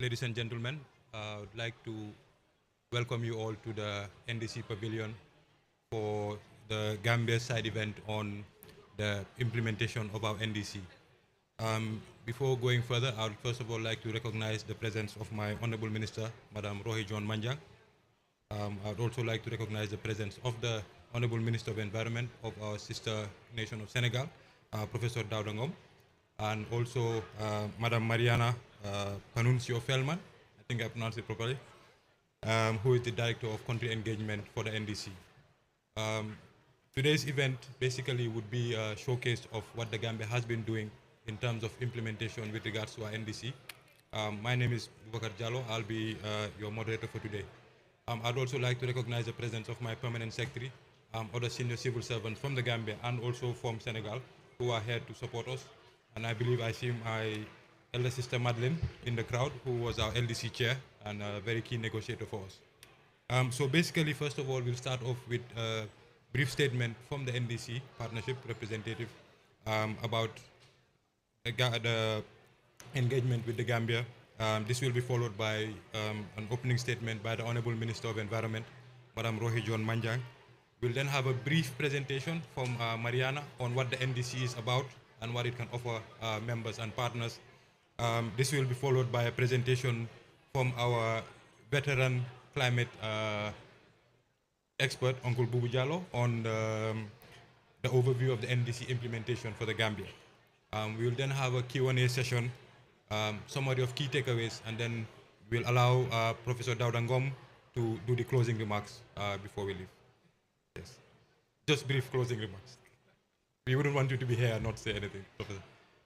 Ladies and gentlemen, I would like to welcome you all to the NDC Pavilion for the Gambia side event on the implementation of our NDC. Before going further, I would first of all like to recognize the presence of my Honorable Minister, Madam Rohi John Manjang. I would also like to recognize the presence of the Honorable Minister of Environment of our sister nation of Senegal, Professor Dawda Ngom, and also Madam Mariana Panuncio Fellman, I think I pronounced it properly, who is the Director of Country Engagement for the NDC. Today's event basically would be a showcase of what the Gambia has been doing in terms of implementation with regards to our NDC. My name is Boubacar Diallo. I'll be your moderator for today. I'd also like to recognize the presence of my permanent secretary, other senior civil servants from the Gambia and also from Senegal who are here to support us. And I believe I see my elder sister Madeline in the crowd, who was our LDC chair and a very key negotiator for us. So basically, first of all, we'll start off with a brief statement from the NDC partnership representative about the engagement with the Gambia. This will be followed by an opening statement by the Honorable Minister of Environment, Madam Rohi John Manjang. We'll then have a brief presentation from Mariana on what the NDC is about and what it can offer members and partners. This will be followed by a presentation from our veteran climate expert, Uncle Bubu Jallo, on the overview of the NDC implementation for the Gambia. We will then have a Q&A session, summary of key takeaways, and then we'll allow Professor Dawda Ngom to do the closing remarks before we leave. Yes, just brief closing remarks. We wouldn't want you to be here and not say anything, Professor.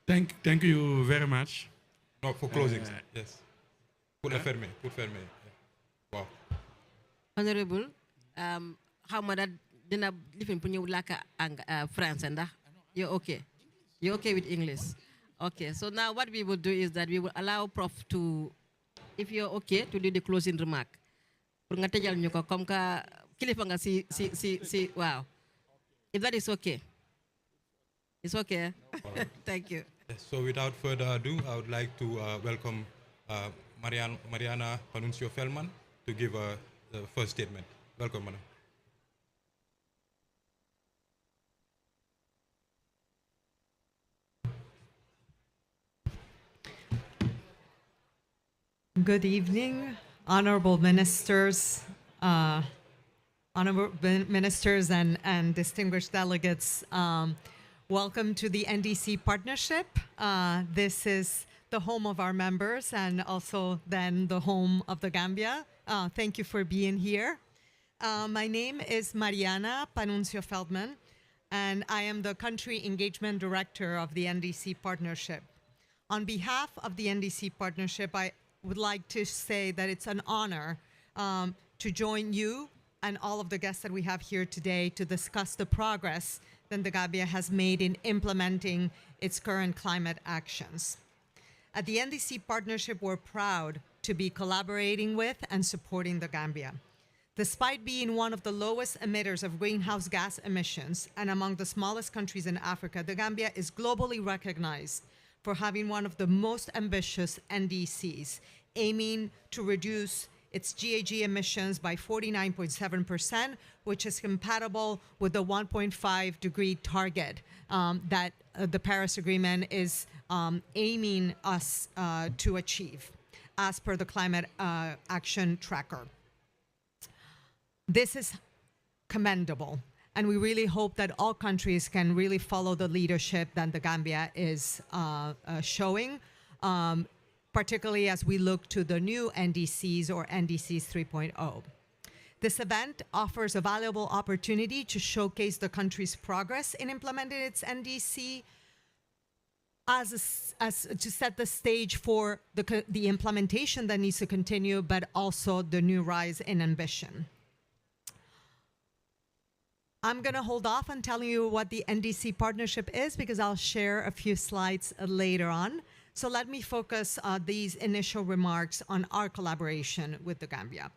Thank you very much. No, for closing, yes. Pour fermer. Yeah. Wow. Honorable, how much dina lifin pour ñu laka France ndax you're okay? You're okay with English? Okay, so now what we will do is that we will allow Prof to, if you're okay, to do the closing remark. Pour nga tejal ñu ko comme ka kilifa nga si wow. If that is okay. It's okay. Thank you. Yes, so without further ado, I would like to welcome Mariana Panuncio Fellman to give the first statement. Welcome, Madam. Good evening, honorable ministers, and distinguished delegates. Welcome to the NDC partnership. This is the home of our members and also then the home of the Gambia. Thank you for being here. My name is Mariana Panuncio Feldman, and I am the Country Engagement Director of the NDC partnership. On behalf of the NDC partnership, I would like to say that it's an honor to join you and all of the guests that we have here today to discuss the progress that the Gambia has made in implementing its current climate actions. At the NDC partnership, we're proud to be collaborating with and supporting the Gambia. Despite being one of the lowest emitters of greenhouse gas emissions and among the smallest countries in Africa, the Gambia is globally recognized for having one of the most ambitious NDCs, aiming to reduce its GHG emissions by 49.7%, which is compatible with the 1.5 degree target that the Paris Agreement is aiming us to achieve as per the Climate Action Tracker. This is commendable, and we really hope that all countries can really follow the leadership that the Gambia is showing, particularly as we look to the new NDCs or NDCs 3.0. This event offers a valuable opportunity to showcase the country's progress in implementing its NDC as to set the stage for the implementation that needs to continue, but also the new rise in ambition. I'm going to hold off on telling you what the NDC partnership is because I'll share a few slides later on. So let me focus these initial remarks on our collaboration with the Gambia.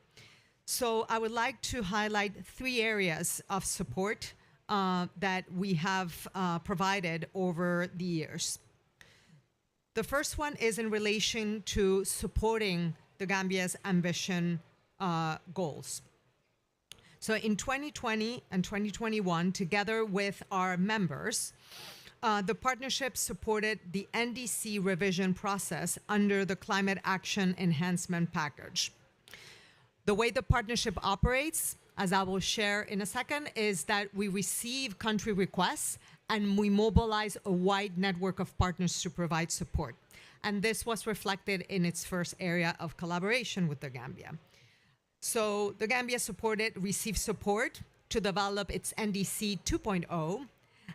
So I would like to highlight 3 areas of support that we have provided over the years. The first one is in relation to supporting the Gambia's ambition goals. So in 2020 and 2021, together with our members, the partnership supported the NDC revision process under the Climate Action Enhancement Package. The way the partnership operates, as I will share in a second, is that we receive country requests and we mobilize a wide network of partners to provide support. And this was reflected in its first area of collaboration with the Gambia. So the Gambia received support to develop its NDC 2.0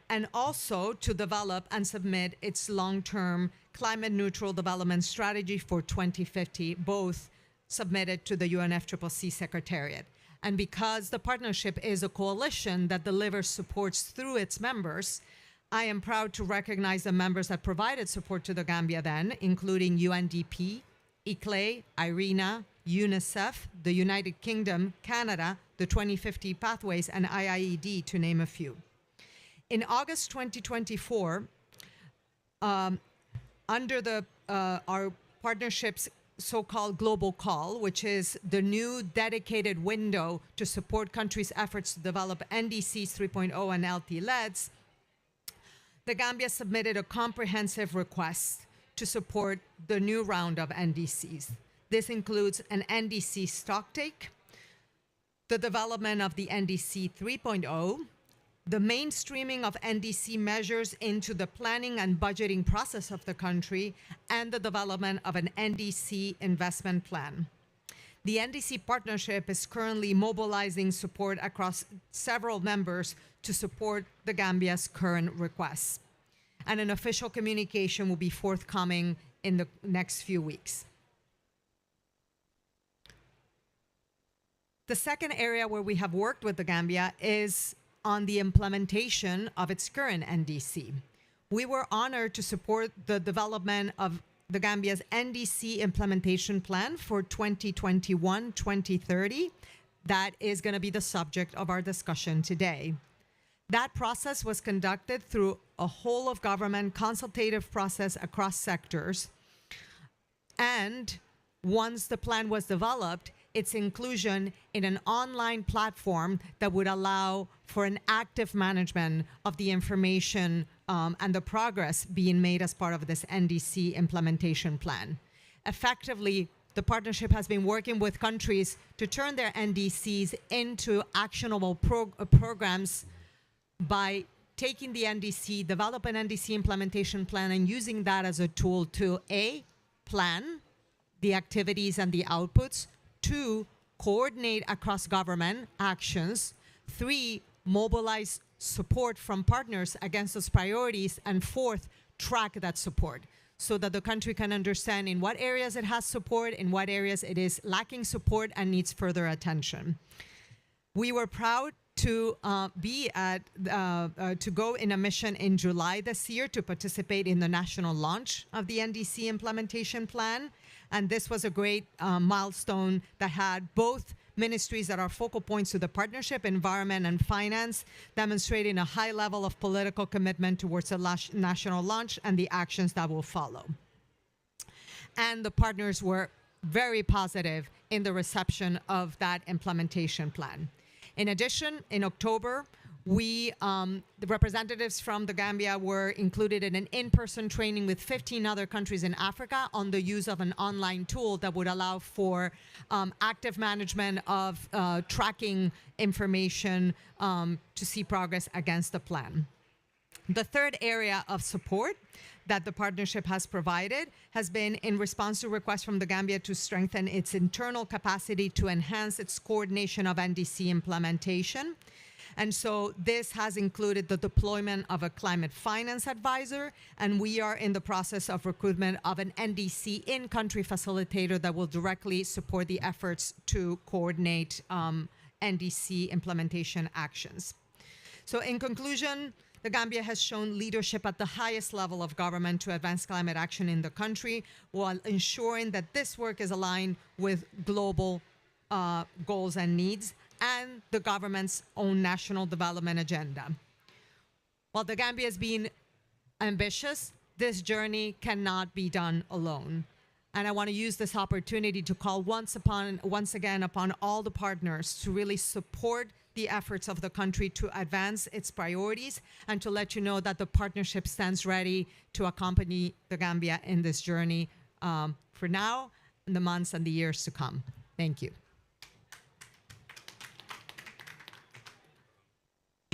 and also to develop and submit its long-term climate neutral development strategy for 2050, both submitted to the UNFCCC Secretariat. And because the partnership is a coalition that delivers supports through its members, I am proud to recognize the members that provided support to the Gambia then, including UNDP, ICLEI, IRENA, UNICEF, the United Kingdom, Canada, the 2050 Pathways, and IIED, to name a few. In August 2024, under our partnership's so-called global call, which is the new dedicated window to support countries' efforts to develop NDCs 3.0 and LT-LEDs, the Gambia submitted a comprehensive request to support the new round of NDCs. This includes an NDC stocktake, the development of the NDC 3.0, the mainstreaming of NDC measures into the planning and budgeting process of the country, and the development of an NDC investment plan. The NDC partnership is currently mobilizing support across several members to support the Gambia's current requests. And an official communication will be forthcoming in the next few weeks. The second area where we have worked with the Gambia is on the implementation of its current NDC. We were honored to support the development of the Gambia's NDC Implementation Plan for 2021-2030. That is going to be the subject of our discussion today. That process was conducted through a whole of government consultative process across sectors. And once the plan was developed, its inclusion in an online platform that would allow for an active management of the information and the progress being made as part of this NDC implementation plan. Effectively, the partnership has been working with countries to turn their NDCs into actionable programs by taking the NDC, develop an NDC implementation plan, and using that as a tool to A, plan the activities and the outputs, 2, coordinate across government actions, 3, mobilize support from partners against those priorities, and 4th, track that support so that the country can understand in what areas it has support, in what areas it is lacking support and needs further attention. We were proud to go in a mission in July this year to participate in the national launch of the NDC implementation plan. And this was a great milestone that had both ministries that are focal points to the partnership, environment and finance, demonstrating a high level of political commitment towards the national launch and the actions that will follow. And the partners were very positive in the reception of that implementation plan. In addition, in October, the representatives from the Gambia were included in an in-person training with 15 other countries in Africa on the use of an online tool that would allow for active management of tracking information to see progress against the plan. The third area of support that the partnership has provided has been in response to requests from the Gambia to strengthen its internal capacity to enhance its coordination of NDC implementation. And so this has included the deployment of a climate finance advisor, and we are in the process of recruitment of an NDC in-country facilitator that will directly support the efforts to coordinate NDC implementation actions. So in conclusion, the Gambia has shown leadership at the highest level of government to advance climate action in the country while ensuring that this work is aligned with global goals and needs and the government's own national development agenda. While the Gambia has been ambitious, this journey cannot be done alone. And I want to use this opportunity to call once again upon all the partners to really support the efforts of the country to advance its priorities, and to let you know that the partnership stands ready to accompany the Gambia in this journey for now, in the months and the years to come. Thank you.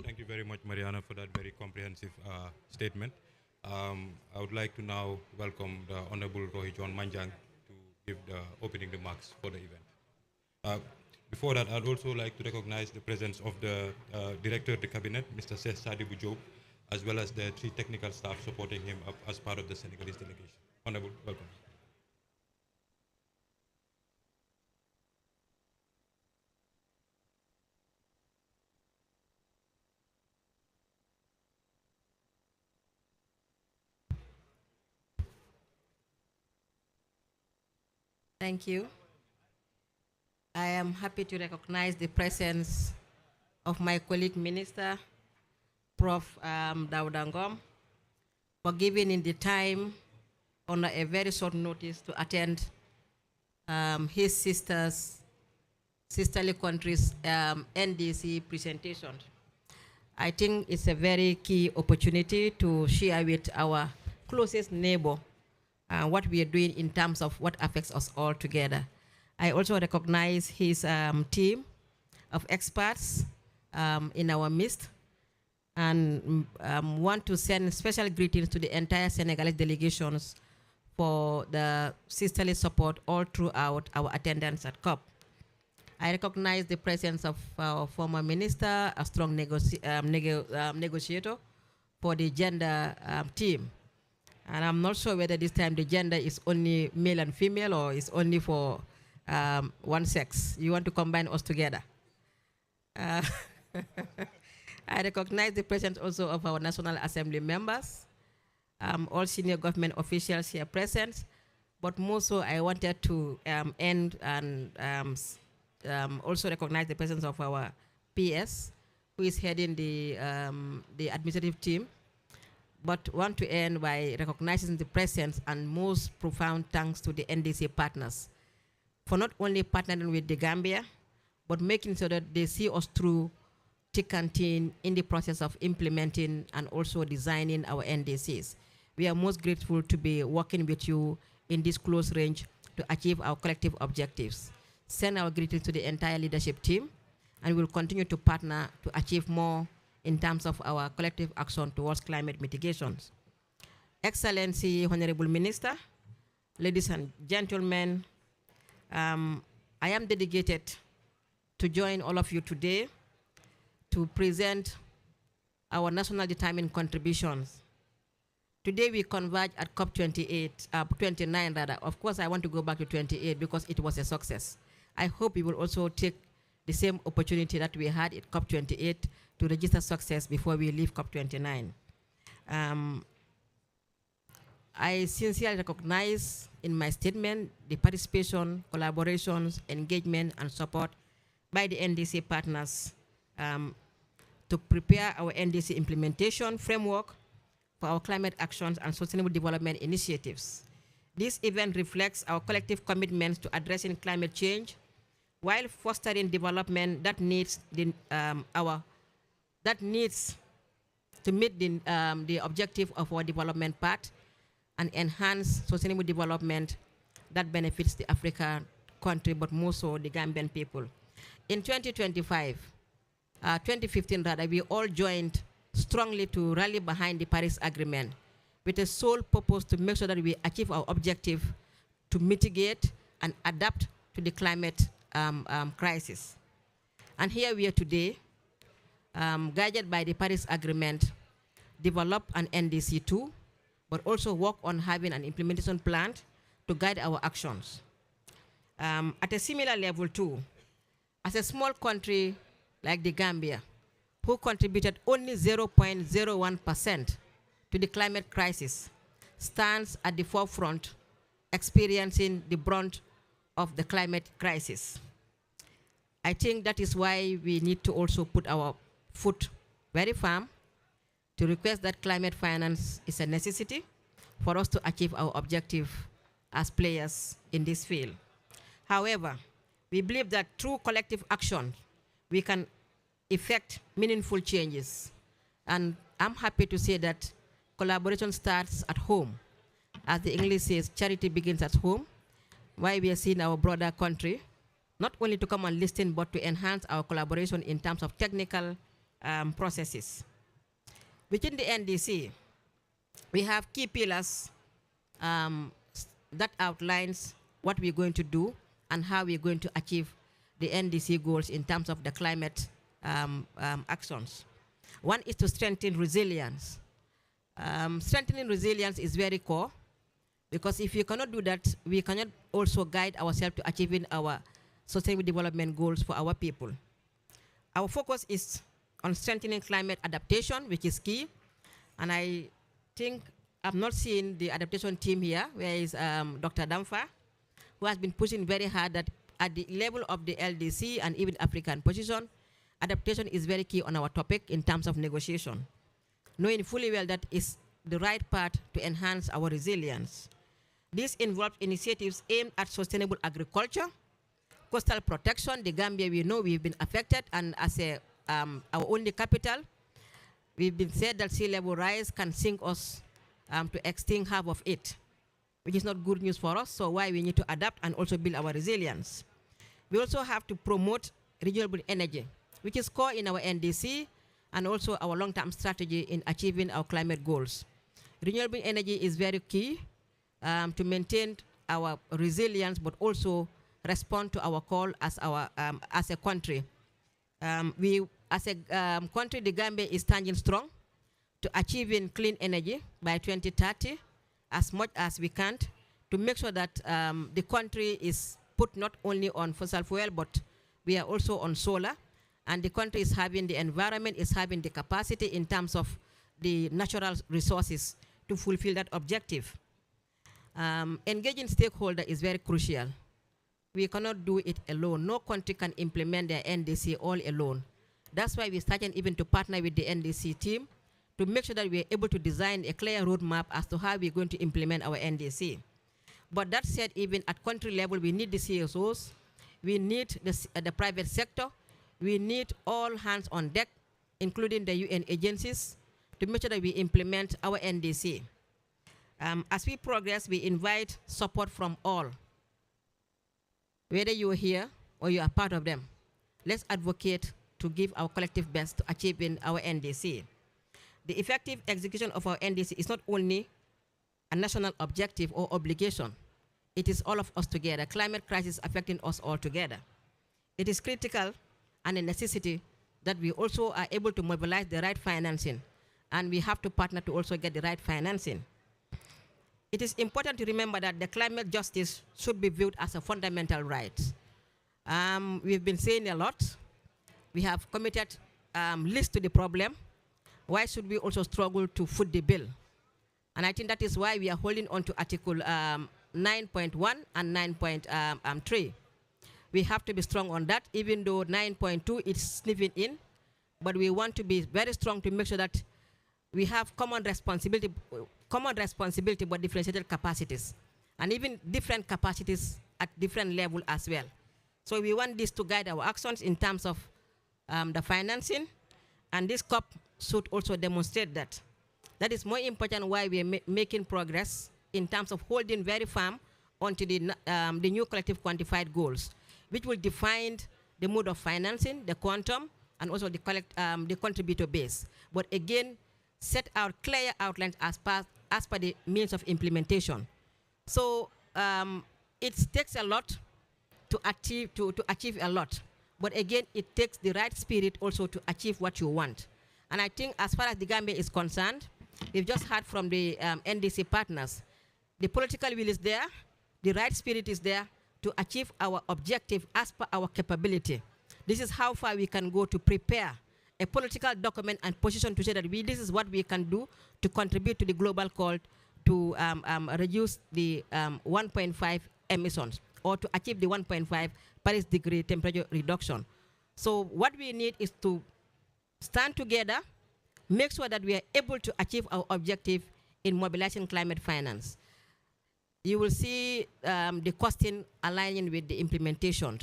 Thank you very much, Mariana, for that very comprehensive statement. I would like to now welcome the Honorable Rohi John Manjang to give the opening remarks for the event. Before that, I'd also like to recognize the presence of the Director of the Cabinet, Mr. Seth Sadibou Diop, as well as the 3 technical staff supporting him as part of the Senegalese delegation. Honorable, welcome. Thank you. I am happy to recognize the presence of my colleague minister, Prof. Daudangom, for giving in the time on a very short notice to attend his sisterly countries' NDC presentation. I think it's a very key opportunity to share with our closest neighbor what we are doing in terms of what affects us all together. I also recognize his team of experts in our midst, and want to send special greetings to the entire Senegalese delegations for the sisterly support all throughout our attendance at COP. I recognize the presence of our former minister, a strong negotiator for the gender team. And I'm not sure whether this time the gender is only male and female, or is only for one sex. You want to combine us together. I recognize the presence also of our National Assembly members, all senior government officials here present, but more so I wanted to end and also recognize the presence of our PS, who is heading the administrative team, but want to end by recognizing the presence and most profound thanks to the NDC partners for not only partnering with the Gambia, but making sure that they see us through thick and thin in the process of implementing and also designing our NDCs. We are most grateful to be working with you in this close range to achieve our collective objectives. Send our greetings to the entire leadership team, and we'll continue to partner to achieve more in terms of our collective action towards climate mitigations. Excellency, Honorable Minister, ladies and gentlemen, I am dedicated to join all of you today to present our national determined contributions. Today we converge at COP29 rather. Of course, I want to go back to 28 because it was a success. I hope we will also take the same opportunity that we had at COP28 to register success before we leave COP29. I sincerely recognize in my statement the participation, collaborations, engagement, and support by the NDC partners to prepare our NDC implementation framework for our climate actions and sustainable development initiatives. This event reflects our collective commitments to addressing climate change while fostering development that needs to meet the objective of our development path and enhance sustainable development that benefits the African country, but more so the Gambian people. In 2015 rather, we all joined strongly to rally behind the Paris Agreement with a sole purpose to make sure that we achieve our objective to mitigate and adapt to the climate crisis. And here we are today, guided by the Paris Agreement, develop an NDC2, but also work on having an implementation plan to guide our actions. At a similar level too, as a small country like the Gambia, who contributed only 0.01% to the climate crisis, stands at the forefront, experiencing the brunt of the climate crisis. I think that is why we need to also put our foot very firm to request that climate finance is a necessity for us to achieve our objective as players in this field. However, we believe that through collective action, we can effect meaningful changes. And I'm happy to say that collaboration starts at home. As the English says, charity begins at home. Why we are seeing our broader country, not only to come and listen, but to enhance our collaboration in terms of technical processes. Within the NDC, we have key pillars that outlines what we're going to do and how we're going to achieve the NDC goals in terms of the climate actions. One is to strengthen resilience. Strengthening resilience is very core, because if you cannot do that, we cannot also guide ourselves to achieving our sustainable development goals for our people. Our focus is on strengthening climate adaptation, which is key. And I think I've not seen the adaptation team here, where is Dr. Damfa, who has been pushing very hard that at the level of the LDC and even African position, adaptation is very key on our topic in terms of negotiation, knowing fully well that is the right path to enhance our resilience. This involves initiatives aimed at sustainable agriculture, coastal protection. The Gambia, we know we've been affected, and as our only capital, we've been said that sea level rise can sink us to extinct half of it, which is not good news for us. So why we need to adapt and also build our resilience. We also have to promote renewable energy, which is core in our NDC and also our long-term strategy in achieving our climate goals. Renewable energy is very key to maintain our resilience, but also respond to our call as a country. As a country, the Gambia is standing strong to achieving clean energy by 2030 as much as we can, to make sure that the country is put not only on fossil fuel, but we are also on solar. And the country is having, the environment is having the capacity in terms of the natural resources to fulfill that objective. Engaging stakeholders is very crucial. We cannot do it alone. No country can implement their NDC all alone. That's why we started even to partner with the NDC team to make sure that we are able to design a clear roadmap as to how we're going to implement our NDC. But that said, even at country level, we need the CSOs, we need the private sector, we need all hands on deck, including the UN agencies, to make sure that we implement our NDC. As we progress, we invite support from all. Whether you are here or you are part of them, let's advocate to give our collective best to achieving our NDC. The effective execution of our NDC is not only a national objective or obligation, it is all of us together. Climate crisis affecting us all together. It is critical and a necessity that we also are able to mobilize the right financing, and we have to partner to also get the right financing. It is important to remember that the climate justice should be viewed as a fundamental right. We've been saying a lot. We have committed list to the problem. Why should we also struggle to foot the bill? And I think that is why we are holding on to Article 9.1 and 9.3. We have to be strong on that, even though 9.2 is sniffing in. But we want to be very strong to make sure that we have common responsibility, but differentiated capacities, and even different capacities at different level as well. So we want this to guide our actions in terms of the financing, and this COP should also demonstrate that. That is more important why we are making progress in terms of holding very firm onto the new collective quantified goals, which will define the mode of financing, the quantum, and also the contributor base. But again, set out clear outlines as per the means of implementation. So it takes a lot to achieve a lot. But again, it takes the right spirit also to achieve what you want. And I think as far as the Gambia is concerned, we've just heard from the NDC partners. The political will is there, the right spirit is there to achieve our objective as per our capability. This is how far we can go to prepare a political document and position to say that this is what we can do to contribute to the global call to reduce the 1.5 emissions, or to achieve the 1.5 Paris degree temperature reduction. So what we need is to stand together, make sure that we are able to achieve our objective in mobilizing climate finance. You will see the costing aligning with the implementation.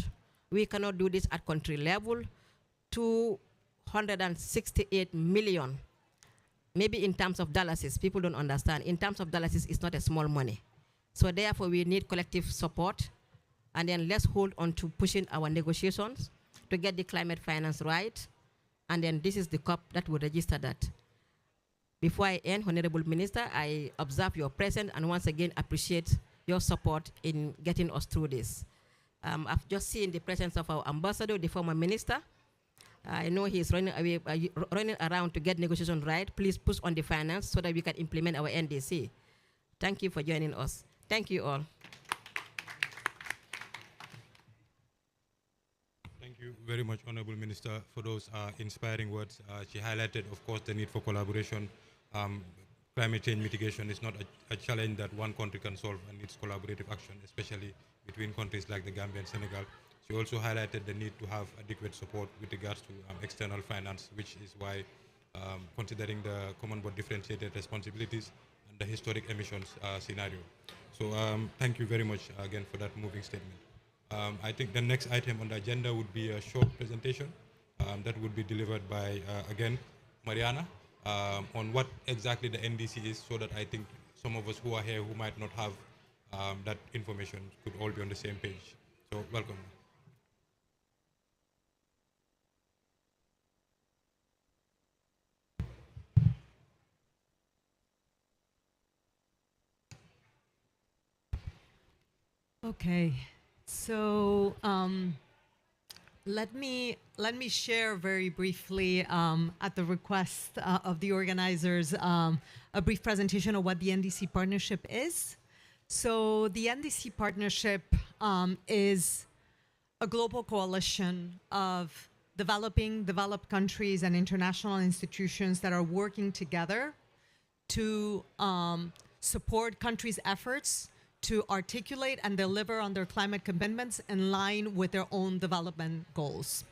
We cannot do this at country level. 268 million. Maybe in terms of dollars, people don't understand. In terms of dollars, it's not a small money. So therefore, we need collective support. And then let's hold on to pushing our negotiations to get the climate finance right. And then this is the COP that will register that. Before I end, Honorable Minister, I observe your presence and once again appreciate your support in getting us through this. I've just seen the presence of our ambassador, the former minister. I know he's running around to get negotiations right. Please push on the finance so that we can implement our NDC. Thank you for joining us. Thank you all. Thank you very much, Honorable Minister, for those inspiring words. She highlighted, of course, the need for collaboration. Climate change mitigation is not a challenge that one country can solve, and needs collaborative action, especially between countries like the Gambia and Senegal. She also highlighted the need to have adequate support with regards to external finance, which is why considering the common but differentiated responsibilities and the historic emissions scenario. So thank you very much again for that moving statement. I think the next item on the agenda would be a short presentation that would be delivered by, again, Mariana, on what exactly the NDC is, so that I think some of us who are here who might not have that information could all be on the same page. So welcome. Okay, so let me share very briefly, at the request of the organizers, a brief presentation of what the NDC partnership is. So the NDC partnership is a global coalition of developed countries and international institutions that are working together to support countries' efforts to articulate and deliver on their climate commitments in line with their own development goals.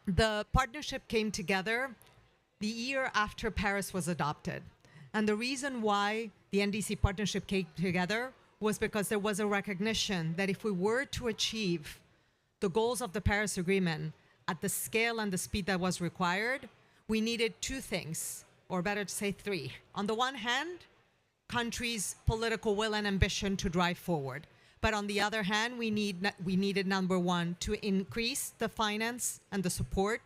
The partnership came together the year after Paris was adopted. And the reason why the NDC partnership came together was because there was a recognition that if we were to achieve the goals of the Paris Agreement at the scale and the speed that was required, we needed two things, or better to say three. On the one hand, countries' political will and ambition to drive forward. But on the other hand, we needed, number one, to increase the finance and the support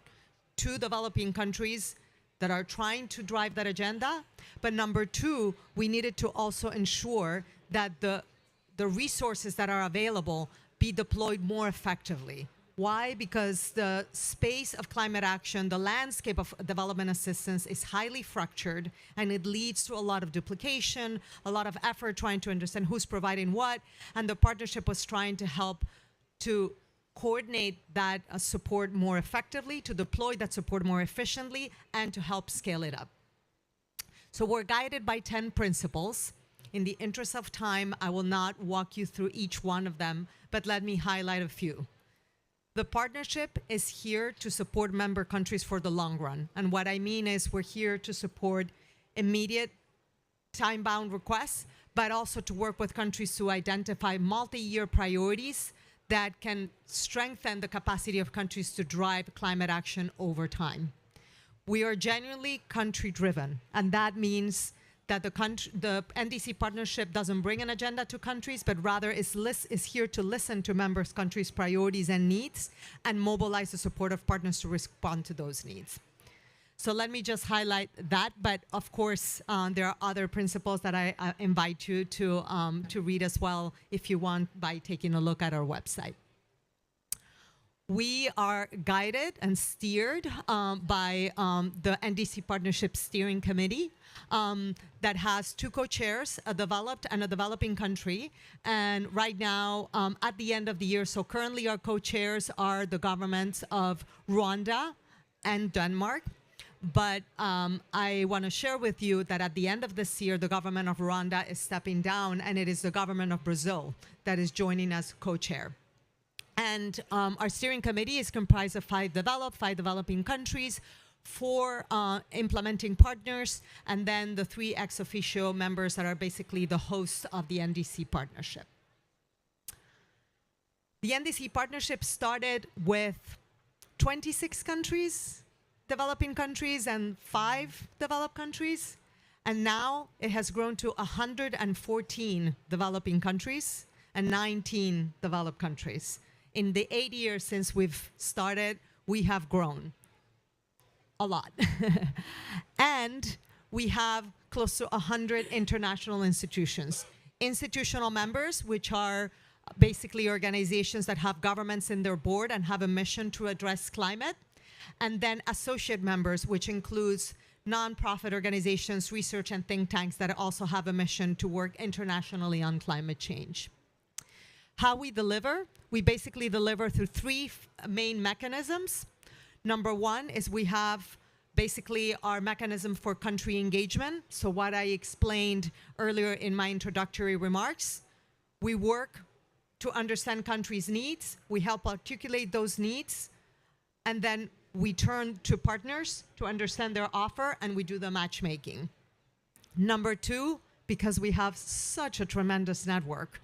to developing countries that are trying to drive that agenda. But number two, we needed to also ensure that the resources that are available be deployed more effectively. Why? Because the space of climate action, the landscape of development assistance is highly fractured, and it leads to a lot of duplication, a lot of effort trying to understand who's providing what, and the partnership was trying to help to coordinate that support more effectively, to deploy that support more efficiently, and to help scale it up. So we're guided by 10 principles. In the interest of time, I will not walk you through each one of them, but let me highlight a few. The partnership is here to support member countries for the long run. And what I mean is we're here to support immediate time-bound requests, but also to work with countries to identify multi-year priorities that can strengthen the capacity of countries to drive climate action over time. We are genuinely country-driven, and that means that the NDC partnership doesn't bring an agenda to countries, but rather is here to listen to members' countries' priorities and needs and mobilize the support of partners to respond to those needs. So let me just highlight that, but of course, there are other principles that I invite you to read as well, if you want, by taking a look at our website. We are guided and steered by the NDC Partnership Steering Committee that has two co-chairs, a developed and a developing country. And right now, at the end of the year, so currently our co-chairs are the governments of Rwanda and Denmark. But I want to share with you that at the end of this year, the government of Rwanda is stepping down, and it is the government of Brazil that is joining as co-chair. And our steering committee is comprised of 5 developing countries, 4 implementing partners, and then the 3 ex officio members that are basically the hosts of the NDC partnership. The NDC partnership started with 26 countries, developing countries, and 5 developed countries. And now it has grown to 114 developing countries and 19 developed countries. In the 8 years since we've started, we have grown a lot. And we have close to 100 international institutions. Institutional members, which are basically organizations that have governments in their board and have a mission to address climate. And then associate members, which includes nonprofit organizations, research and think tanks that also have a mission to work internationally on climate change. How we deliver? We basically deliver through 3 main mechanisms. Number 1 is we have basically our mechanism for country engagement. So what I explained earlier in my introductory remarks, we work to understand countries' needs, we help articulate those needs, and then we turn to partners to understand their offer, and we do the matchmaking. Number 2, because we have such a tremendous network,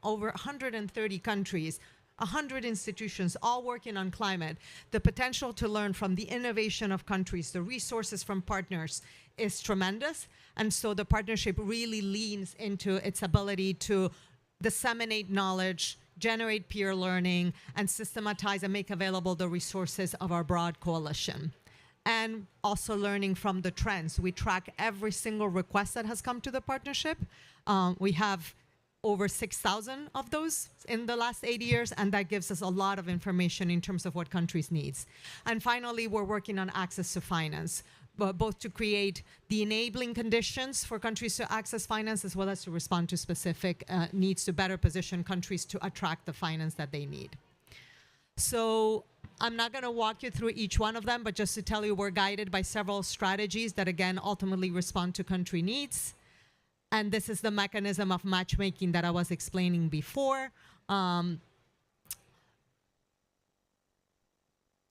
over 130 countries, 100 institutions, all working on climate, the potential to learn from the innovation of countries, the resources from partners is tremendous. And so the partnership really leans into its ability to disseminate knowledge, generate peer learning, and systematize and make available the resources of our broad coalition. And also learning from the trends. We track every single request that has come to the partnership. We have over 6,000 of those in the last 8 years, and that gives us a lot of information in terms of what countries needs. And finally, we're working on access to finance, both to create the enabling conditions for countries to access finance, as well as to respond to specific needs to better position countries to attract the finance that they need. So I'm not going to walk you through each one of them, but just to tell you, we're guided by several strategies that, again, ultimately respond to country needs. And this is the mechanism of matchmaking that I was explaining before. And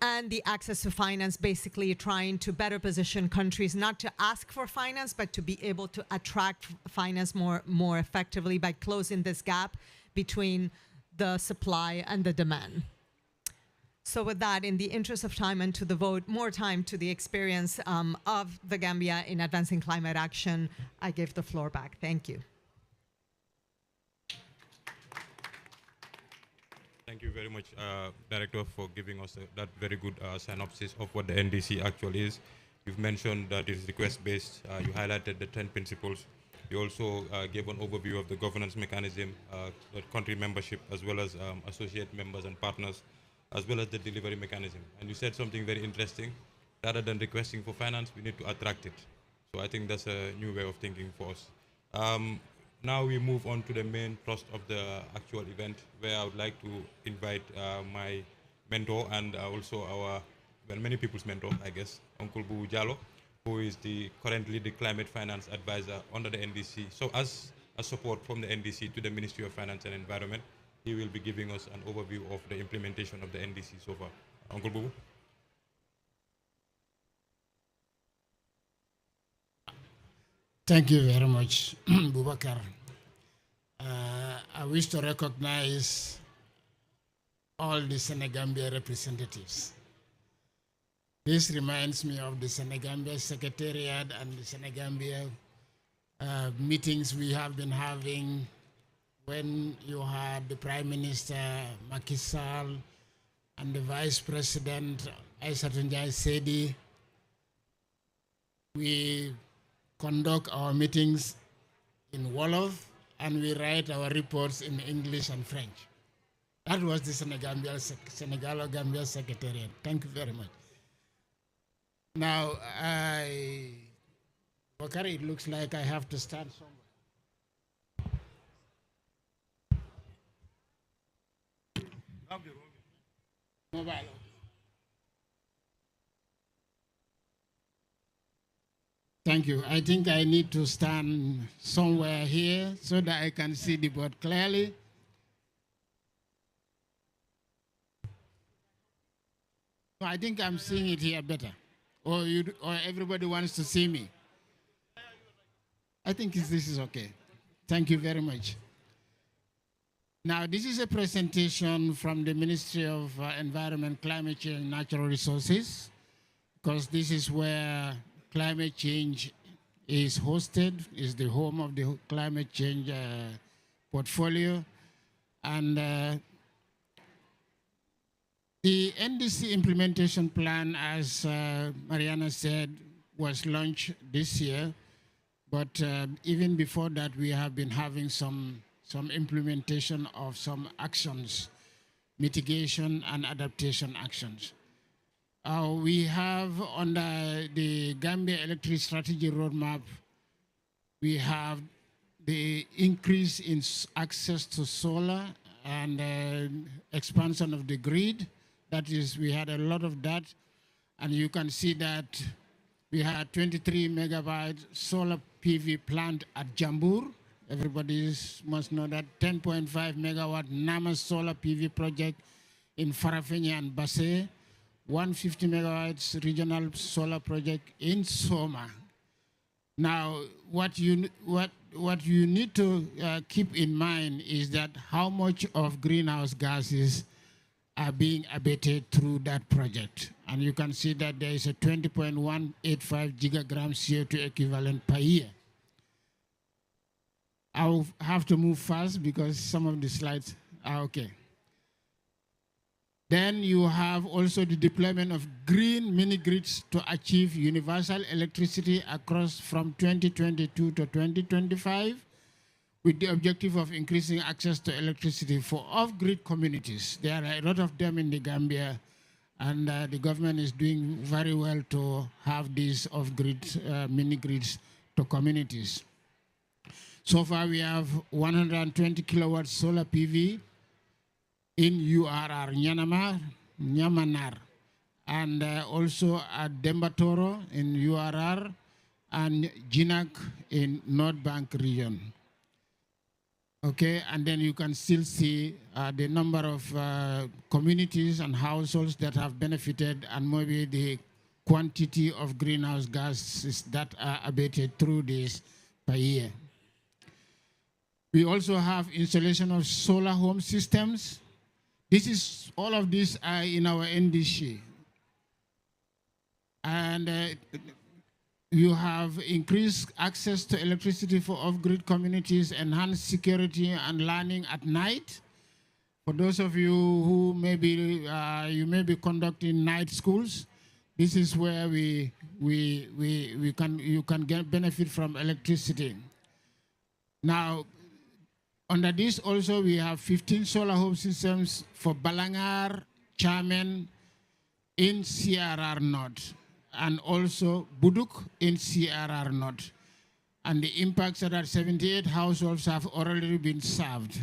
the access to finance, basically trying to better position countries, not to ask for finance, but to be able to attract finance more effectively by closing this gap between the supply and the demand. So with that, in the interest of time and to devote more time to the experience of the Gambia in advancing climate action, I give the floor back. Thank you. Thank you very much, Director, for giving us that very good synopsis of what the NDC actually is. You've mentioned that it is request-based. You highlighted the 10 principles. You also gave an overview of the governance mechanism, the country membership, as well as associate members and partners, as well as the delivery mechanism. And you said something very interesting. Rather than requesting for finance, we need to attract it. So I think that's a new way of thinking for us. Now we move on to the main thrust of the actual event, where I would like to invite my mentor and also our, well, many people's mentor, I guess, Uncle Bubu Jallo, who is currently the climate finance advisor under the NDC. So as a support from the NDC to the Ministry of Finance and Environment, he will be giving us an overview of the implementation of the NDC so far. Uncle Bubu. Thank you very much, Bubakar. I wish to recognize all the Senegambia representatives. This reminds me of the Senegambia Secretariat and the Senegambia meetings we have been having when you had the Prime Minister Macky Sall and the Vice President Aïssatou Ndiaye Seydi. We conduct our meetings in Wolof and we write our reports in English and French. That was the Senegalo-Gambia Secretariat. Thank you very much. Now, Bakari, it looks like I have to start somewhere. Mobile. Thank you. I think I need to stand somewhere here so that I can see the board clearly. No, I think I'm seeing it here better. or everybody wants to see me? I think this is okay. Thank you very much. Now, this is a presentation from the Ministry of Environment, Climate Change, and Natural Resources, because this is where climate change is hosted, is the home of the climate change portfolio. And the NDC Implementation Plan, as Mariana said, was launched this year. But even before that, we have been having some implementation of some actions, mitigation and adaptation actions. We have under the Gambia Electric Strategy Roadmap, we have the increase in access to solar and expansion of the grid. That is, we had a lot of that. And you can see that we had 23 megawatt solar PV plant at Jambur. Everybody must know that 10.5 megawatt Nama solar PV project in Farafenni and Basse, 150 megawatts regional solar project in Soma. Now, what you need to keep in mind is that how much of greenhouse gases are being abated through that project. And you can see that there is a 20.185 gigagram CO2 equivalent per year. I'll have to move fast because some of the slides are okay. Then you have also the deployment of green mini-grids to achieve universal electricity across from 2022 to 2025 with the objective of increasing access to electricity for off-grid communities. There are a lot of them in the Gambia, and the government is doing very well to have these off-grid mini-grids to communities. So far, we have 120 kilowatt solar PV in URR, Nyamanar, and also at Dembatoro in URR, and Jinak in North Bank region. Okay, and then you can still see the number of communities and households that have benefited and maybe the quantity of greenhouse gases that are abated through this per year. We also have installation of solar home systems. All of these are in our NDC. And you have increased access to electricity for off-grid communities, enhanced security and learning at night. For those of you who may be conducting night schools, this is where you can get benefit from electricity. Now, under this also we have 15 solar home systems for Balangar, Chairman in CRR North, and also Buduk in CRR North. And the impacts are that 78 households have already been served.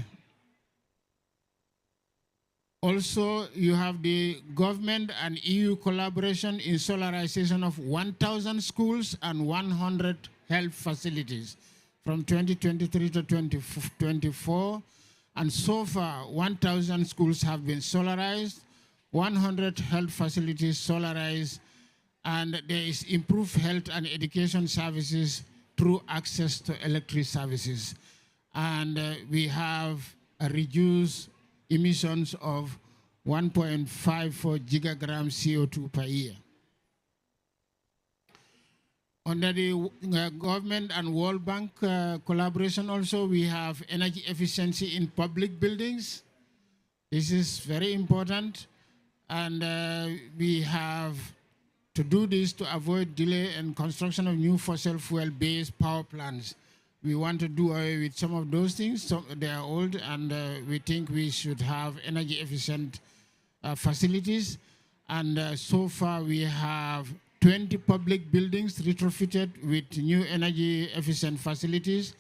Also, you have the government and EU collaboration in solarization of 1,000 schools and 100 health facilities from 2023 to 2024. And so far, 1,000 schools have been solarized, 100 health facilities solarized, and there is improved health and education services through access to electric services. And we have a reduced emissions of 1.54 gigagrams CO2 per year. Under the government and World Bank collaboration also, we have energy efficiency in public buildings. This is very important. And we have to do this to avoid delay in construction of new fossil fuel-based power plants. We want to do away with some of those things. So they are old, and we think we should have energy efficient facilities. And so far we have 20 public buildings retrofitted with new energy efficient facilities,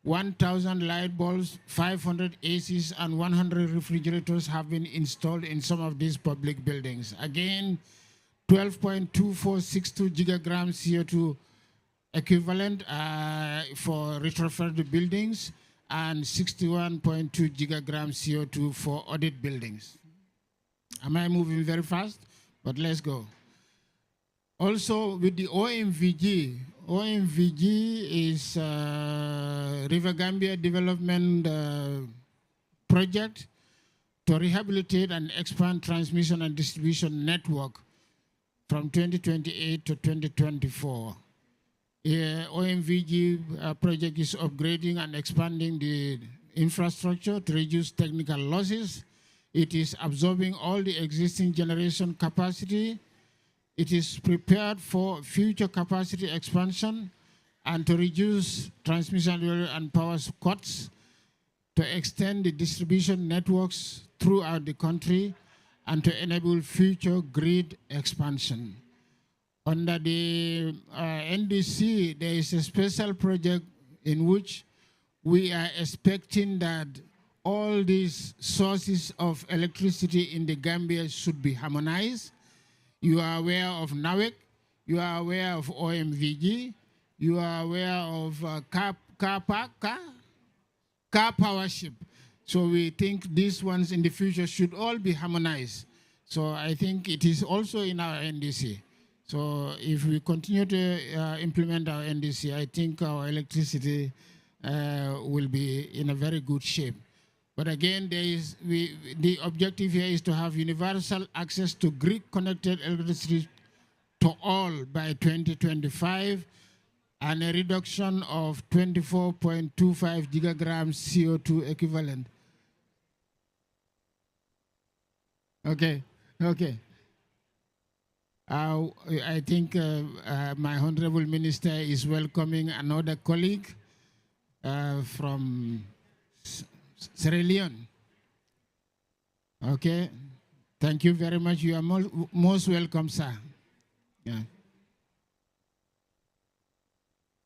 1,000 light bulbs, 500 ACs, and 100 refrigerators have been installed in some of these public buildings. Again, 12.2462 gigagrams CO2 equivalent for retrofitted buildings, and 61.2 gigagrams CO2 for audit buildings. Am I moving very fast? But let's go. Also with the OMVG, OMVG is River Gambia Development Project to rehabilitate and expand transmission and distribution network from 2028 to 2024. OMVG project is upgrading and expanding the infrastructure to reduce technical losses. It is absorbing all the existing generation capacity. It is prepared for future capacity expansion and to reduce transmission and power cuts, to extend the distribution networks throughout the country, and to enable future grid expansion. Under the NDC, there is a special project in which we are expecting that all these sources of electricity in the Gambia should be harmonized. You are aware of NAWEC, you are aware of OMVG, you are aware of car powership. So we think these ones in the future should all be harmonized. So I think it is also in our NDC. So if we continue to implement our NDC, I think our electricity will be in a very good shape. But again, the objective here is to have universal access to grid-connected electricity to all by 2025, and a reduction of 24.25 gigagrams CO2 equivalent. Okay. I think my honorable minister is welcoming another colleague from Sierra Leone. Okay. Thank you very much. You are most welcome, sir. Yeah.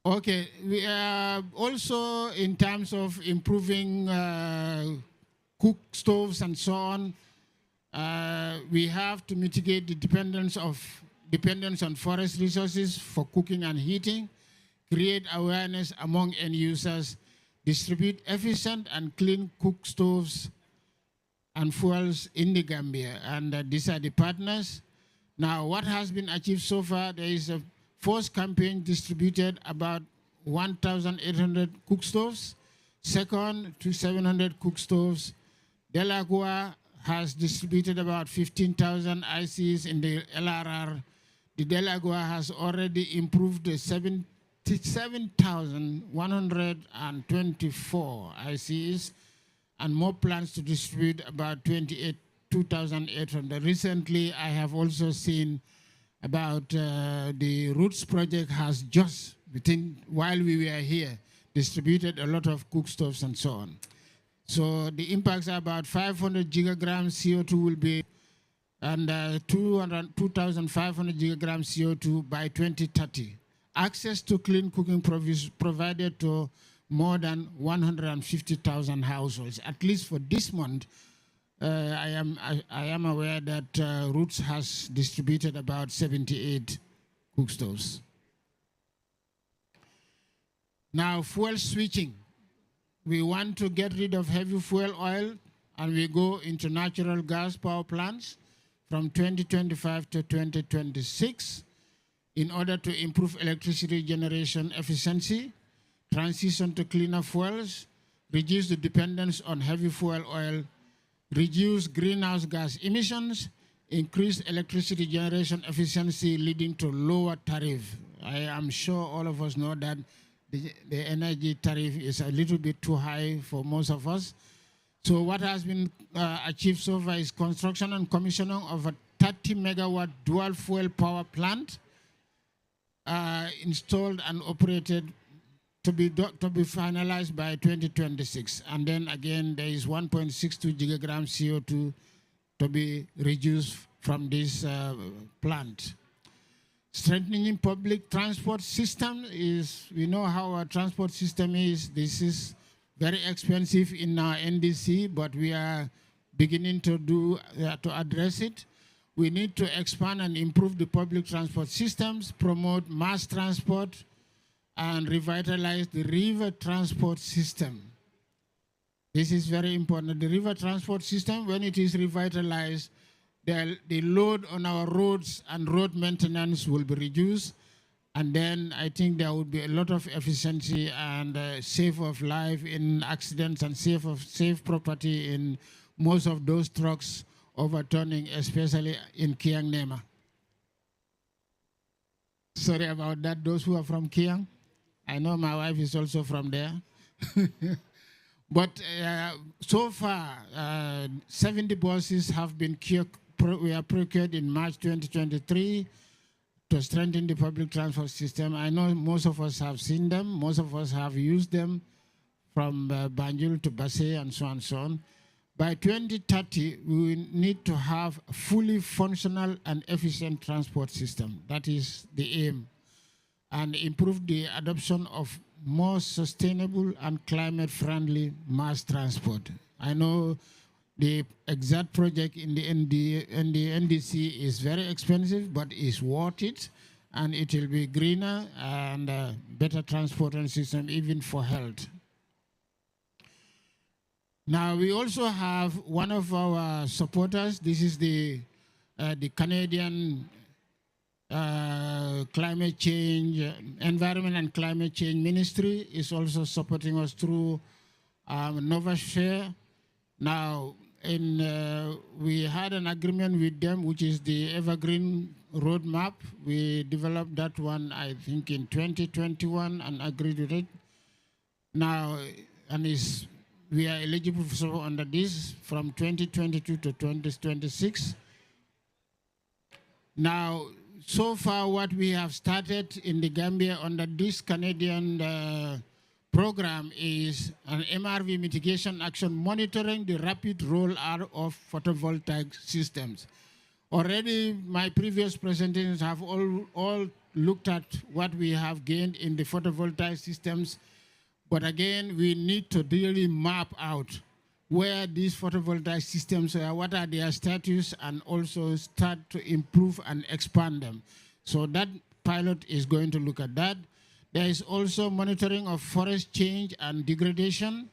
Okay. We are also in terms of improving cook stoves and so on. We have to mitigate the dependence on forest resources for cooking and heating, create awareness among end users, distribute efficient and clean cook stoves and fuels in the Gambia. And these are the partners. Now, what has been achieved so far, there is a first campaign distributed about 1,800 cook stoves, second to 700 cook stoves. Delagua has distributed about 15,000 ICs in the LRR. The Delagua has already improved the 77,124 ICs, and more plans to distribute about 2,800. Recently, I have also seen about the Roots project has just, while we were here, distributed a lot of cook stoves and so on. So the impacts are about 500 gigagrams CO2 will be, and 2,500 gigagrams CO2 by 2030. Access to clean cooking provided to more than 150,000 households. At least for this month, I am aware that Roots has distributed about 78 cook stoves. Now, fuel switching. We want to get rid of heavy fuel oil, and we go into natural gas power plants from 2025 to 2026 in order to improve electricity generation efficiency, transition to cleaner fuels, reduce the dependence on heavy fuel oil, reduce greenhouse gas emissions, increase electricity generation efficiency leading to lower tariff. I am sure all of us know that the energy tariff is a little bit too high for most of us. So what has been achieved so far is construction and commissioning of a 30 megawatt dual fuel power plant installed and operated to be finalized by 2026. And then again, there is 1.62 gigagrams CO2 to be reduced from this plant. Strengthening public transport system is, we know how our transport system is. This is very expensive in our NDC, but we are beginning to address it. We need to expand and improve the public transport systems, promote mass transport, and revitalize the river transport system. This is very important. The river transport system, when it is revitalized, the load on our roads and road maintenance will be reduced. And then I think there would be a lot of efficiency and safe of life in accidents and safe property in most of those trucks overturning, especially in Kiang Nema. Sorry about that, those who are from Kiang. I know my wife is also from there. But so far, 70 buses have been procured in March 2023 to strengthen the public transport system. I know most of us have seen them. Most of us have used them from Banjul to Basse and so on and so on. By 2030, we need to have a fully functional and efficient transport system. That is the aim. And improve the adoption of more sustainable and climate-friendly mass transport. I know the exact project in the NDC is very expensive, but it's worth it, and it will be greener and better transport system, even for health. Now, we also have one of our supporters. This is the Canadian Climate Change, Environment and Climate Change Ministry is also supporting us through NovaShare. Now, we had an agreement with them, which is the Evergreen Roadmap. We developed that one, I think, in 2021 and agreed with it. Now, and we are eligible for support under this from 2022 to 2026. Now, so far what we have started in the Gambia under this Canadian program is an MRV mitigation action monitoring the rapid rollout of photovoltaic systems. Already my previous presentations have all looked at what we have gained in the photovoltaic systems, but again, we need to really map out where these photovoltaic systems are, what are their status, and also start to improve and expand them. So that pilot is going to look at that. There is also monitoring of forest change and degradation,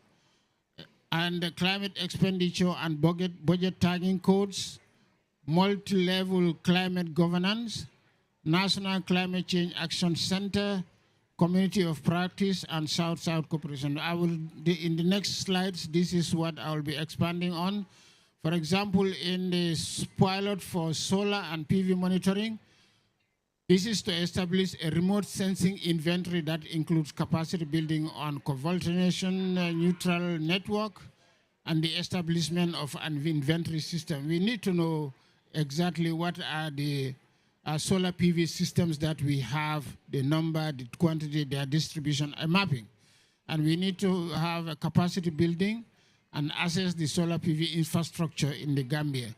and climate expenditure and budget tagging codes, multi-level climate governance, National Climate Change Action Center, Community of Practice, and South-South Cooperation. In the next slides, this is what I will be expanding on. For example, in the pilot for solar and PV monitoring, this is to establish a remote sensing inventory that includes capacity building on co-voltination neutral network and the establishment of an inventory system. We need to know exactly what are the solar PV systems that we have, the number, the quantity, their distribution, and mapping. And we need to have a capacity building and assess the solar PV infrastructure in the Gambia.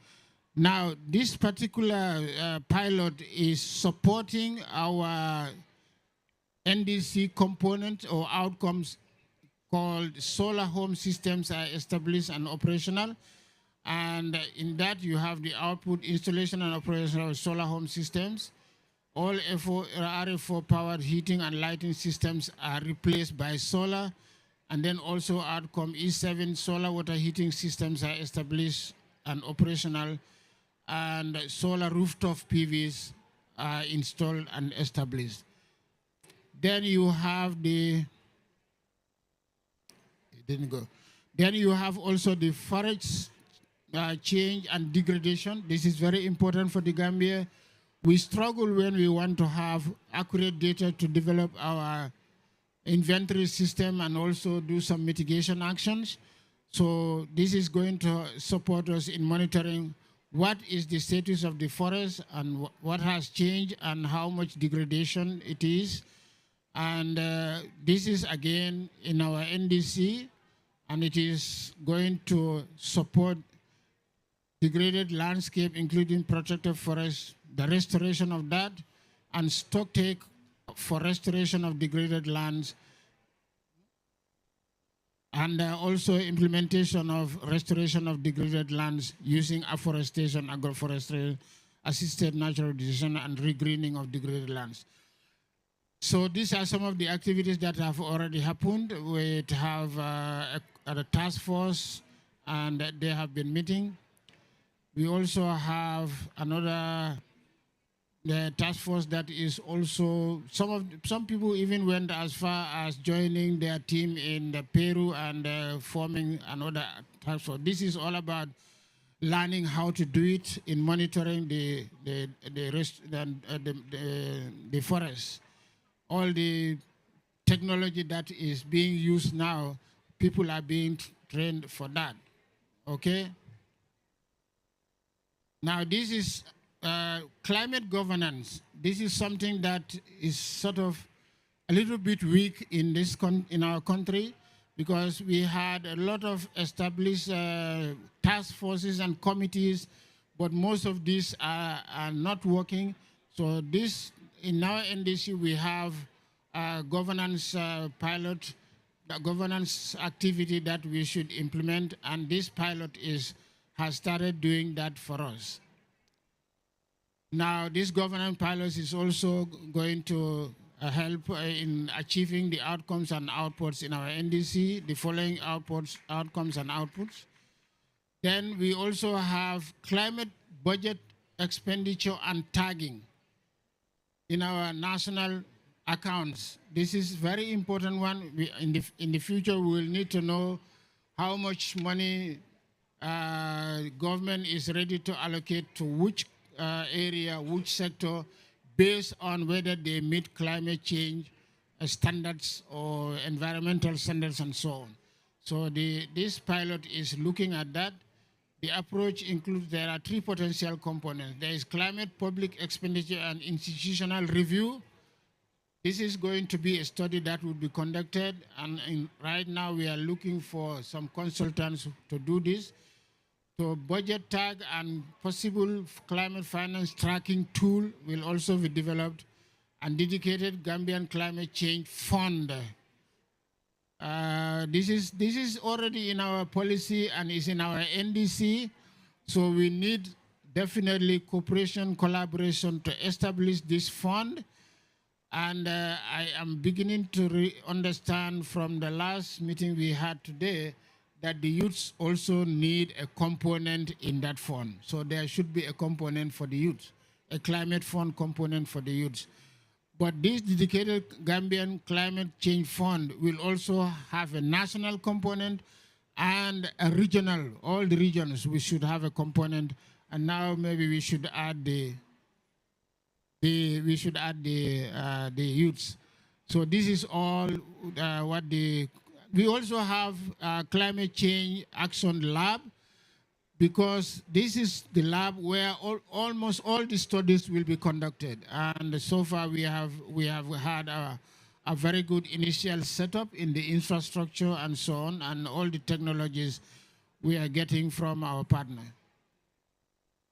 Now, this particular pilot is supporting our NDC component or outcomes called solar home systems are established and operational. And in that, you have the output, installation, and operation of solar home systems. All RF4 powered heating and lighting systems are replaced by solar. And then also outcome E7 solar water heating systems are established and operational. And solar rooftop PVs are installed and established. Then you have Then you have also the forest change and degradation. This is very important for the Gambia. We struggle when we want to have accurate data to develop our inventory system and also do some mitigation actions. So this is going to support us in monitoring what is the status of the forest and what has changed and how much degradation it is. And this is again in our NDC, and it is going to support degraded landscape, including protected forests, the restoration of that, and stock take for restoration of degraded lands, and also implementation of restoration of degraded lands using afforestation, agroforestry, assisted natural vegetation, and regreening of degraded lands. So these are some of the activities that have already happened. We have a task force, and they have been meeting. We also have another the task force that is also some people even went as far as joining their team in the Peru and forming another task force. This is all about learning how to do it in monitoring the forest. All the technology that is being used now, people are being trained for that. Okay. Now this is climate governance. This is something that is sort of a little bit weak in in our country, because we had a lot of established task forces and committees, but most of these are not working. So this, in our NDC, we have a governance pilot, the governance activity that we should implement, and this pilot has started doing that for us. Now, this governance pilot is also going to help in achieving the outcomes and outputs in our NDC, the following outcomes and outputs. Then we also have climate budget expenditure and tagging in our national accounts. This is very important one. In the future, we will need to know how much money government is ready to allocate to which area, which sector, based on whether they meet climate change standards or environmental standards and so on. So this pilot is looking at that. The approach includes, there are three potential components. There is climate, public expenditure, and institutional review. This is going to be a study that will be conducted, and right now we are looking for some consultants to do this. So budget tag and possible climate finance tracking tool will also be developed, and dedicated Gambian climate change fund. This is already in our policy and is in our NDC. So we need definitely cooperation, collaboration to establish this fund. And I am beginning to understand from the last meeting we had today that the youths also need a component in that fund. So there should be a component for the youth, a climate fund component for the youths. But this dedicated Gambian climate change fund will also have a national component and a regional. All the regions, we should have a component. And now maybe we should add the youths. So this is all we also have a climate change action lab, because this is the lab where almost all the studies will be conducted. And so far we have had a very good initial setup in the infrastructure and so on, and all the technologies we are getting from our partner.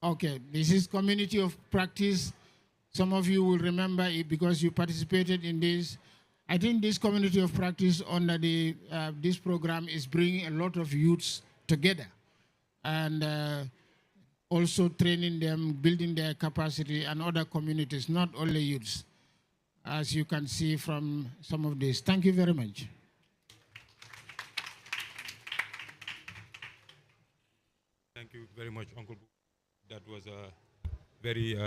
Okay, this is community of practice. Some of you will remember it because you participated in this. I think this community of practice under this program is bringing a lot of youths together, and also training them, building their capacity, and other communities, not only youths, as you can see from some of this. Thank you very much. Thank you very much, Uncle. That was a very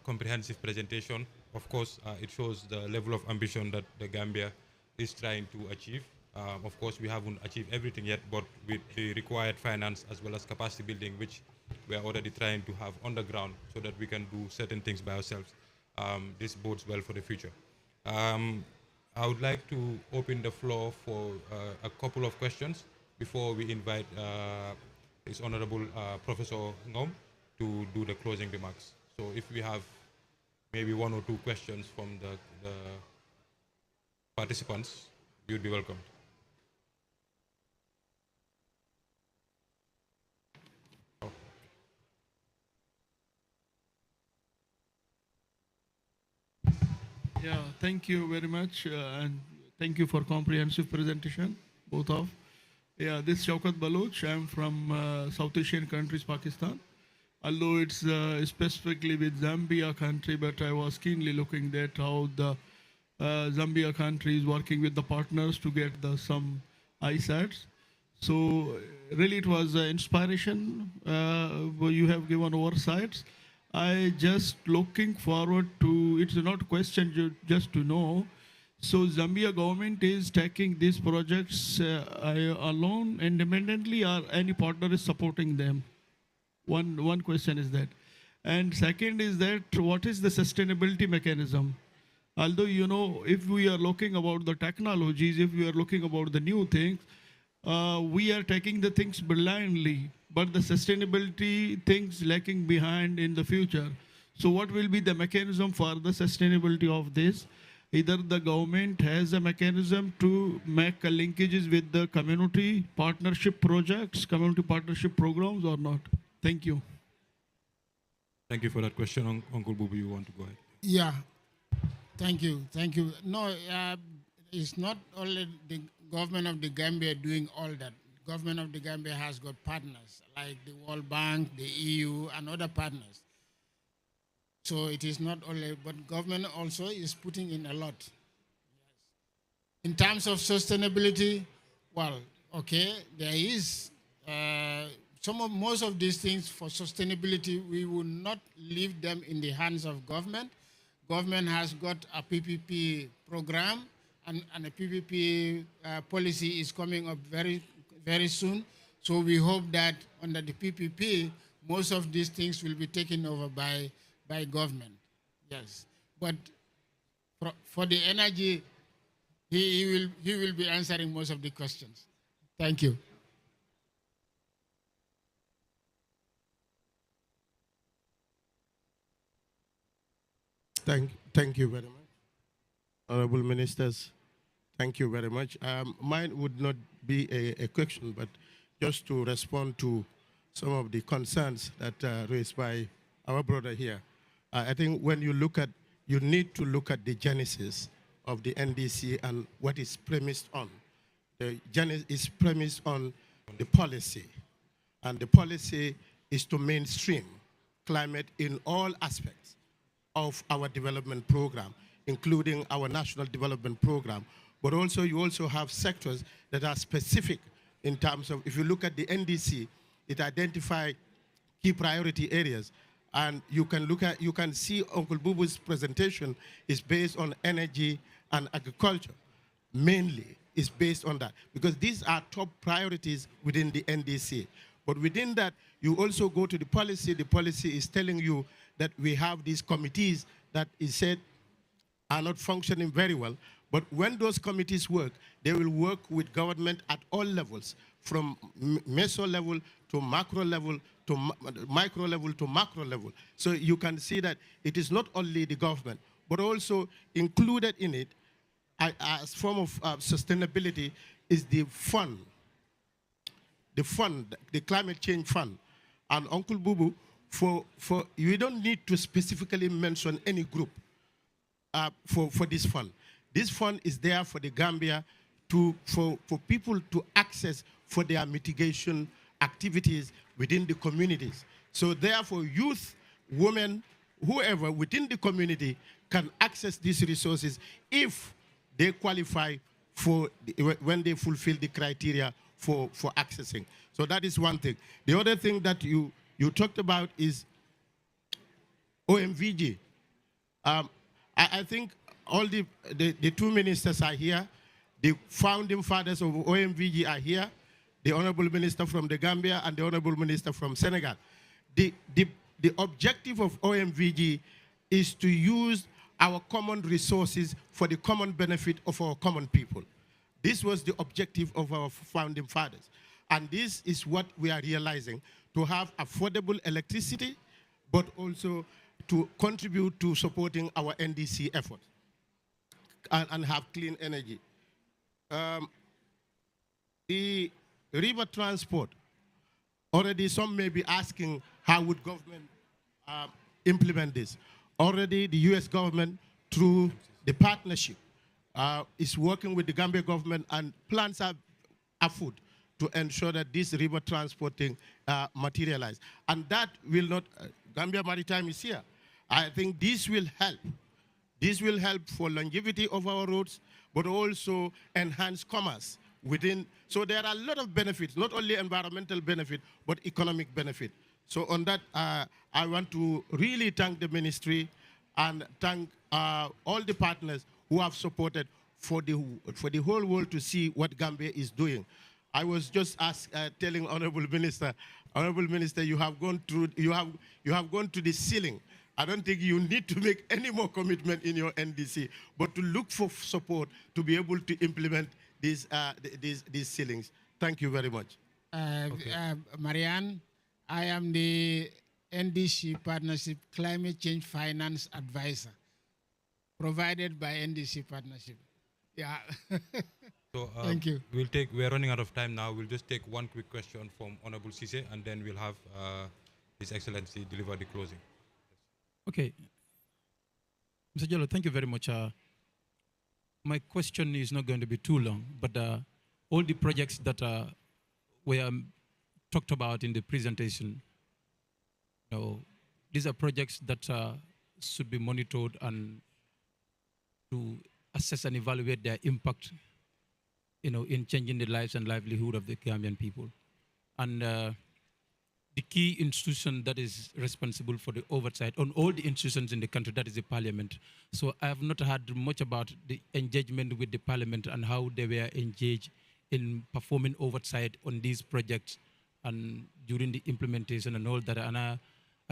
comprehensive presentation. Of course, it shows the level of ambition that the Gambia is trying to achieve. Of course, we haven't achieved everything yet, but with the required finance as well as capacity building, which we are already trying to have on the ground so that we can do certain things by ourselves, this bodes well for the future. I would like to open the floor for a couple of questions before we invite His Honorable Professor Ngom to do the closing remarks. So if we have maybe one or two questions from the participants, you'd be welcome. Yeah, thank you very much, and thank you for comprehensive presentation, both of. Yeah, this is Shaukat Baloch. I'm from South Asian countries, Pakistan. Although it's specifically with Zambia country, but I was keenly looking at how the Zambia country is working with the partners to get some ISATs. So really it was inspiration. You have given oversights. I just looking forward to, it's not a question just to know. So Zambia government is taking these projects alone, independently, or any partner is supporting them? One question is that. And second is that what is the sustainability mechanism? Although, you know, if we are looking about the technologies, if we are looking about the new things, we are taking the things blindly, but the sustainability things lacking behind in the future. So what will be the mechanism for the sustainability of this? Either the government has a mechanism to make linkages with the community partnership projects, community partnership programs or not. Thank you. Thank you for that question. Uncle Bubu, you want to go ahead? Yeah, thank you, thank you. No, it's not only the government of the Gambia doing all that. Government of the Gambia has got partners like the World Bank, the EU, and other partners. So it is not only, but government also is putting in a lot. In terms of sustainability, well, okay, there is most of these things for sustainability, we will not leave them in the hands of government. Government has got a PPP program, and a PPP policy is coming up very, very soon. So we hope that under the PPP, most of these things will be taken over by government. Yes, but for the energy, he will be answering most of the questions. Thank you. Thank you very much. Honorable Ministers, thank you very much. Mine would not be a question, but just to respond to some of the concerns that raised by our brother here. I think when you look at, you need to look at the genesis of the NDC and what is premised on. The genesis is premised on the policy, and the policy is to mainstream climate in all aspects of our development program, including our national development program. But also, you also have sectors that are specific in terms of, if you look at the NDC, it identifies key priority areas. And you can see Uncle Bubu's presentation is based on energy and agriculture. Mainly, is based on that, because these are top priorities within the NDC. But within that, you also go to the policy. The policy is telling you that we have these committees that is said are not functioning very well. But when those committees work, they will work with government at all levels, from meso level to macro level to micro level to macro level. So you can see that it is not only the government, but also included in it as form of sustainability is the fund, the climate change fund. And Uncle Bubu, for you don't need to specifically mention any group for this fund. This fund is there for the Gambia for people to access for their mitigation activities within the communities. So therefore, youth, women, whoever within the community can access these resources if they qualify for when they fulfill the criteria for accessing. So that is one thing. The other thing that you talked about is OMVG. I think all the two ministers are here. The founding fathers of OMVG are here. The Honorable Minister from the Gambia and the Honorable Minister from Senegal. The objective of OMVG is to use our common resources for the common benefit of our common people. This was the objective of our founding fathers. And this is what we are realizing, to have affordable electricity, but also to contribute to supporting our NDC efforts and have clean energy. The river transport, already some may be asking how would government implement this. Already the US government, through the partnership, is working with the Gambia government, and plans are afoot to ensure that this river transporting materialize. And that will not, Gambia Maritime is here. I think this will help. This will help for longevity of our roads, but also enhance commerce within. So there are a lot of benefits, not only environmental benefit, but economic benefit. So on that, I want to really thank the ministry and thank all the partners who have supported for the whole world to see what Gambia is doing. I was just telling Honorable Minister, you have gone through, you have gone to the ceiling. I don't think you need to make any more commitment in your NDC, but to look for support to be able to implement these ceilings. Thank you very much. Marianne, I am the NDC Partnership Climate Change Finance Advisor, provided by NDC Partnership. Yeah. So thank you. We're running out of time now. We'll just take one quick question from Honorable Sise, and then we'll have His Excellency deliver the closing. Okay. Mr. Jallo, thank you very much. My question is not going to be too long, but all the projects that were talked about in the presentation, these are projects that should be monitored and to assess and evaluate their impact, in changing the lives and livelihood of the Gambian people. And the key institution that is responsible for the oversight on all the institutions in the country, that is the parliament. So I have not heard much about the engagement with the parliament and how they were engaged in performing oversight on these projects and during the implementation and all that. And I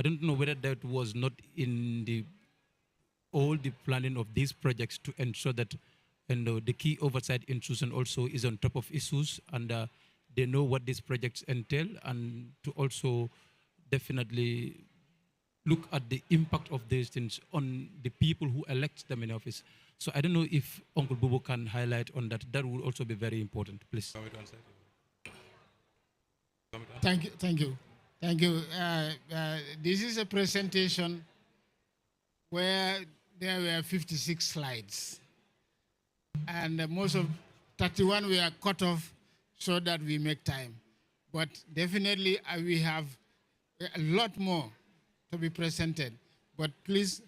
don't know whether that was not in all the planning of these projects to ensure that the key oversight institution also is on top of issues and they know what these projects entail, and to also definitely look at the impact of these things on the people who elect them in office. So I don't know if Uncle Bubu can highlight on that. That would also be very important, please. Thank you. Thank you. Thank you. This is a presentation where there were 56 slides. And most of 31 were cut off so that we make time. But definitely we have a lot more to be presented. But please,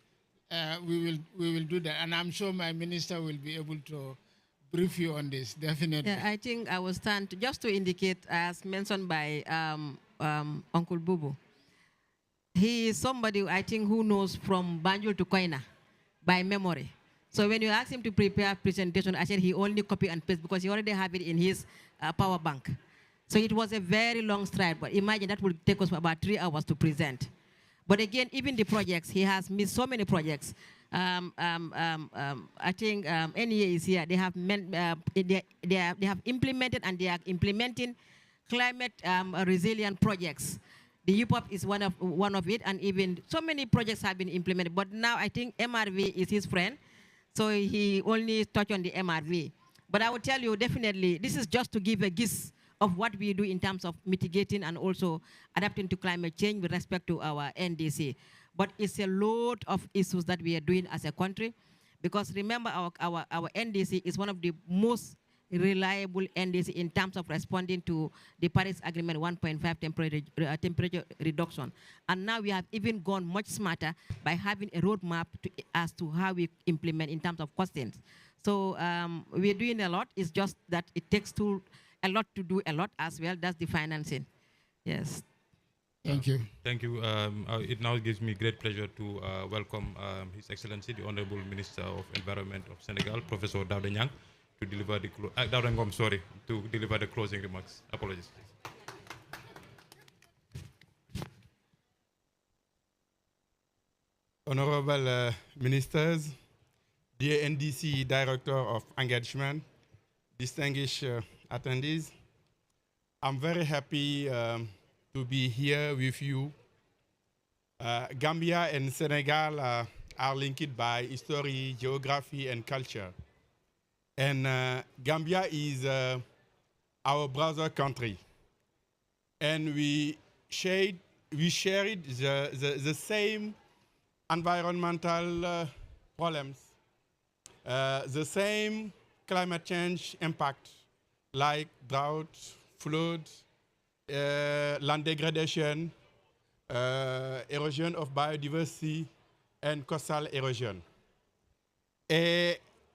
we will do that. And I'm sure my minister will be able to brief you on this, definitely. Yeah, I think I will stand just to indicate, as mentioned by Uncle Bubu. He is somebody, I think, who knows from Banjul to Koina by memory. So when you ask him to prepare a presentation, I said he only copy and paste because he already have it in his power bank. So it was a very long stride, but imagine that would take us about 3 hours to present. But again, even the projects, he has missed so many projects. I think NEA is here. They have they have implemented and they are implementing climate resilient projects. The UPOP is one of it, and even so many projects have been implemented. But now I think MRV is his friend. So he only touched on the MRV. But I will tell you, definitely, this is just to give a gist of what we do in terms of mitigating and also adapting to climate change with respect to our NDC. But it's a lot of issues that we are doing as a country, because remember our NDC is one of the most reliable NDC in terms of responding to the Paris Agreement 1.5 temperature reduction. And now we have even gone much smarter by having a roadmap as to how we implement in terms of costings. So we're doing a lot. It's just that it takes a lot to do a lot as well. That's the financing. Yes. Thank you. Thank you. It now gives me great pleasure to welcome His Excellency, the Honorable Minister of Environment of Senegal, Professor Dawda Nyang, to deliver to deliver the closing remarks. Apologies, please. Honorable Ministers, dear NDC Director of Engagement, distinguished attendees, I'm very happy to be here with you. Gambia and Senegal are linked by history, geography, and culture. And Gambia is our brother country. And we shared the same environmental problems, the same climate change impact, like drought, flood, land degradation, erosion of biodiversity, and coastal erosion.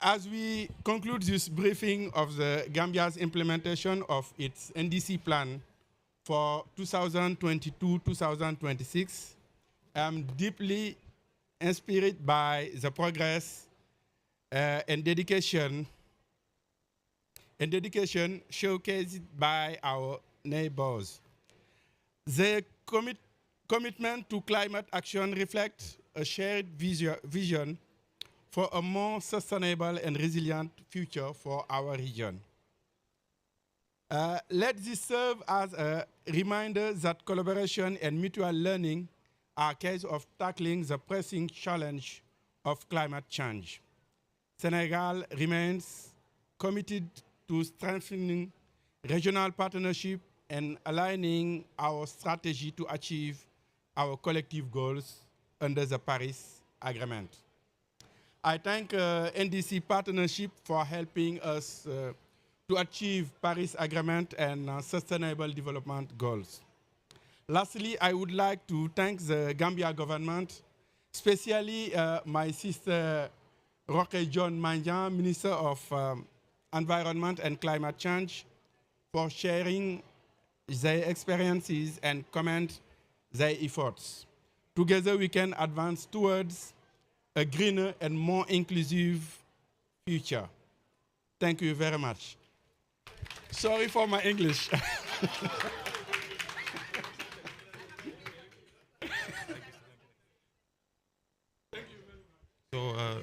As we conclude this briefing of the Gambia's implementation of its NDC plan for 2022-2026, I'm deeply inspired by the progress and dedication showcased by our neighbors. The commitment to climate action reflects a shared vision for a more sustainable and resilient future for our region. Let this serve as a reminder that collaboration and mutual learning are keys of tackling the pressing challenge of climate change. Senegal remains committed to strengthening regional partnership and aligning our strategy to achieve our collective goals under the Paris Agreement. I thank NDC Partnership for helping us to achieve Paris Agreement and Sustainable Development Goals. Lastly, I would like to thank the Gambia government, especially my sister Roque John Manjan, Minister of Environment and Climate Change, for sharing their experiences and comment their efforts. Together we can advance towards a greener and more inclusive future. Thank you very much. Sorry for my English. So